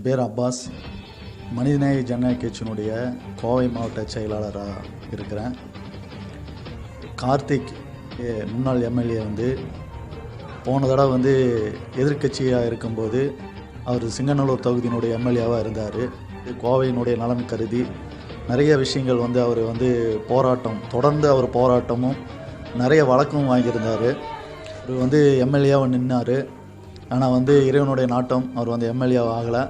பேர் அப்பாஸ். மனிதநேய ஜனநாயக கட்சியினுடைய கோவை மாவட்ட செயலாளராக இருக்கிறேன். கார்த்திக் முன்னாள் எம்எல்ஏ போன தடவை எதிர்க்கட்சியாக இருக்கும்போது அவர் சிங்கநல்லூர் தொகுதியினுடைய எம்எல்ஏவாக இருந்தார். கோவையினுடைய நலன் கருதி நிறைய விஷயங்கள் அவர் போராட்டம், தொடர்ந்து அவர் போராட்டமும் நிறைய வழக்கும் வாங்கியிருந்தார். அவர் எம்எல்ஏவாக நின்னார். ஆனால் இறைவனுடைய நாட்டம் அவர் எம்எல்ஏ ஆகலை.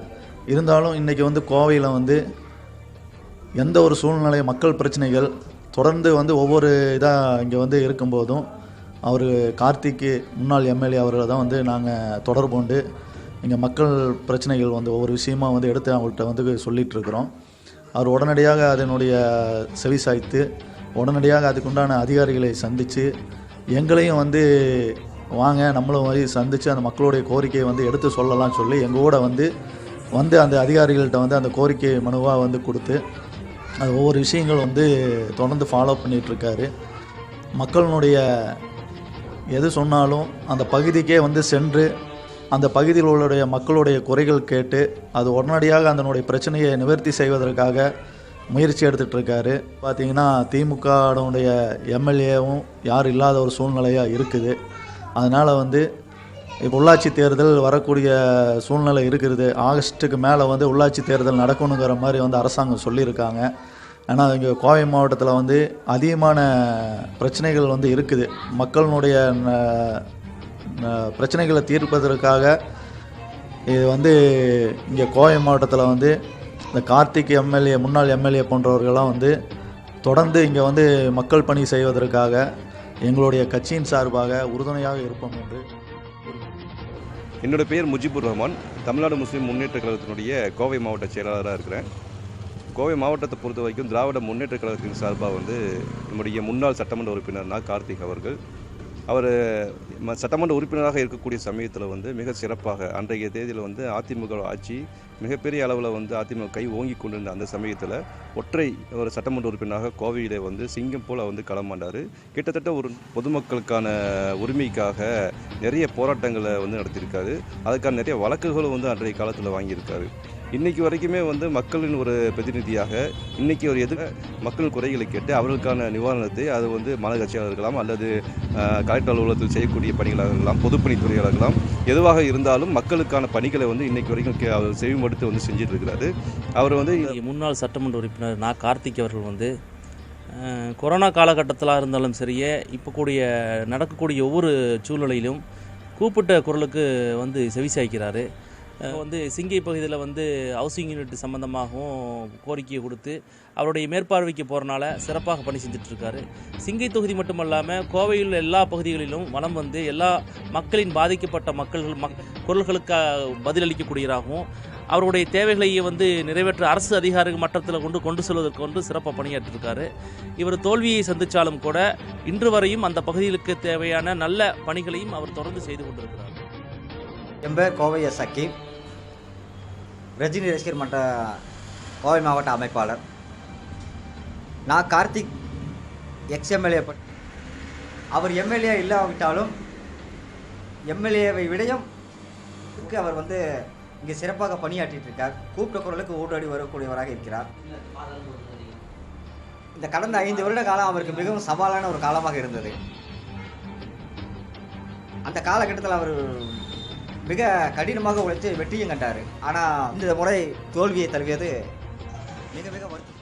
இருந்தாலும் இன்றைக்கி கோவையில் எந்த ஒரு சூழ்நிலை, மக்கள் பிரச்சனைகள் தொடர்ந்து ஒவ்வொரு இதாக இங்கே இருக்கும்போதும் அவர் கார்த்திக்கு முன்னாள் எம்எல்ஏ அவர்களை தான் நாங்கள் தொடர்பு கொண்டு இங்கே மக்கள் பிரச்சனைகள் ஒவ்வொரு விஷயமாக எடுத்து அவங்கள்ட்ட சொல்லிகிட்ருக்குறோம். அவர் உடனடியாக அதனுடைய செவி சாய்த்து உடனடியாக அதுக்குண்டான அதிகாரிகளை சந்தித்து எங்களையும் வாங்க நம்மளும் சந்தித்து அந்த மக்களுடைய கோரிக்கையை எடுத்து சொல்லலாம்னு சொல்லி எங்கள் கூட அந்த அதிகாரிகள்கிட்ட அந்த கோரிக்கை மனுவாக கொடுத்து அது ஒவ்வொரு விஷயங்கள் தொடர்ந்து ஃபாலோ பண்ணிகிட்ருக்காரு. மக்களினுடைய எது சொன்னாலும் அந்த பகுதிக்கே சென்று அந்த பகுதியில் உள்ள மக்களுடைய குறைகள் கேட்டு அது உடனடியாக அதனுடைய பிரச்சனையை நிவர்த்தி செய்வதற்காக முயற்சி எடுத்துகிட்ருக்காரு. பார்த்திங்கன்னா திமுகவுடைய எம்எல்ஏவும் யாரும் இல்லாத ஒரு சூழ்நிலையாக இருக்குது. அதனால் இப்போ உள்ளாட்சி தேர்தல் வரக்கூடிய சூழ்நிலை இருக்கிறது. ஆகஸ்ட்டுக்கு மேலே உள்ளாட்சி தேர்தல் நடக்கணுங்கிற மாதிரி அரசாங்கம் சொல்லியிருக்காங்க. ஆனால் இங்கே கோவை மாவட்டத்தில் அதிகமான பிரச்சனைகள் இருக்குது. மக்களினுடைய பிரச்சனைகளை தீர்ப்பதற்காக இது இங்கே கோவை மாவட்டத்தில் இந்த கார்த்திக் எம்எல்ஏ, முன்னாள் எம்எல்ஏ போன்றவர்கள்லாம் தொடர்ந்து இங்கே மக்கள் பணி செய்வதற்காக எங்களுடைய கட்சியின் சார்பாக உறுதுணையாக இருப்போம் என்று. என்னோட பேர் முஜிபுர் ரஹ்மான். தமிழ்நாடு முஸ்லீம் முன்னேற்ற கழகத்தினுடைய கோவை மாவட்ட செயலாளராக இருக்கிறேன். கோவை மாவட்டத்தை பொறுத்த வரைக்கும் திராவிட முன்னேற்ற கழகத்தின் சார்பாக நம்முடைய முன்னாள் சட்டமன்ற உறுப்பினர்னா கார்த்திக் அவர்கள், அவர் சட்டமன்ற உறுப்பினராக இருக்கக்கூடிய சமயத்தில் மிக சிறப்பாக அன்றைய தேதியில் அதிமுக ஆட்சி மிகப்பெரிய அளவில் அதிமுக கை ஓங்கி கொண்டிருந்த அந்த சமயத்தில் ஒற்றை ஒரு சட்டமன்ற உறுப்பினராக கோவையில் சிங்கம் போல் களமாண்டார். கிட்டத்தட்ட ஒரு பொதுமக்களுக்கான உரிமைக்காக நிறைய போராட்டங்களை நடத்தியிருக்காரு. அதுக்கான நிறைய வழக்குகளும் அன்றைய காலத்தில் வாங்கியிருக்காரு. இன்றைக்கி வரைக்குமே மக்களின் ஒரு பிரதிநிதியாக இன்றைக்கி ஒரு மக்கள் குறைகளை கேட்டு அவர்களுக்கான நிவாரணத்தை அது மாநகர கட்சியாக இருக்கலாம், அல்லது கலெக்டர் அலுவலகத்தில் செய்யக்கூடிய பணிகளாக இருக்கலாம், பொதுப்பணித்துறையாக இருக்கலாம், எதுவாக இருந்தாலும் மக்களுக்கான பணிகளை இன்றைக்கி வரைக்கும் அவர் செவிமடுத்து செஞ்சுட்டு இருக்கிறாரு. அவர் முன்னாள் சட்டமன்ற உறுப்பினர் நான் கார்த்திக் அவர்கள் கொரோனா காலகட்டத்தில் இருந்தாலும் சரியே, இப்போ நடக்கக்கூடிய ஒவ்வொரு சூழ்நிலையிலும் கூப்பிட்ட குரலுக்கு செவிசாய்க்கிறாரு. சிங்கை பகுதியில் ஹவுசிங் யூனிட் சம்மந்தமாகவும் கோரிக்கையை கொடுத்து அவருடைய மேற்பார்வைக்கு போகிறனால சிறப்பாக பணி செஞ்சிட்ருக்காரு. சிங்கை தொகுதி மட்டுமல்லாமல் கோவையில் எல்லா பகுதிகளிலும் வலம் எல்லா மக்களின் பாதிக்கப்பட்ட குரல்களுக்கு பதிலளிக்கக்கூடியதாகவும் அவருடைய தேவைகளை நிறைவேற்ற அரசு அதிகாரிகள் மட்டத்தில் கொண்டு செல்வதற்கு சிறப்பாக பணியாற்றிருக்காரு. இவர் தோல்வியை சந்தித்தாலும் கூட இன்று வரையும் அந்த பகுதிகளுக்கு தேவையான நல்ல பணிகளையும் அவர் தொடர்ந்து செய்து கொண்டிருக்கிறார். என் பேர் கோவை சக்கீம், ரஜினி ரசிகர் மன்ற கோவை மாவட்ட அமைப்பாளர். நான் கார்த்திக் எக்ஸ்எம்எல்ஏ, அவர் எம்எல்ஏ இல்லாவிட்டாலும் எம்எல்ஏவை விடயம் அவர் இங்கே சிறப்பாக பணியாற்றிட்டு இருக்கார். கூப்பிட்ட குரலுக்கு ஊடாடி வரக்கூடியவராக இருக்கிறார். இந்த கடந்த 5 வருட காலம் அவருக்கு மிகவும் சவாலான ஒரு காலமாக இருந்தது. அந்த காலகட்டத்தில் அவர் மிக கடினமாக உழைத்து வெற்றியும் கண்டார். ஆனால் இந்த முறை தோல்வியை தழுவியது மிக மிக வருத்தம்.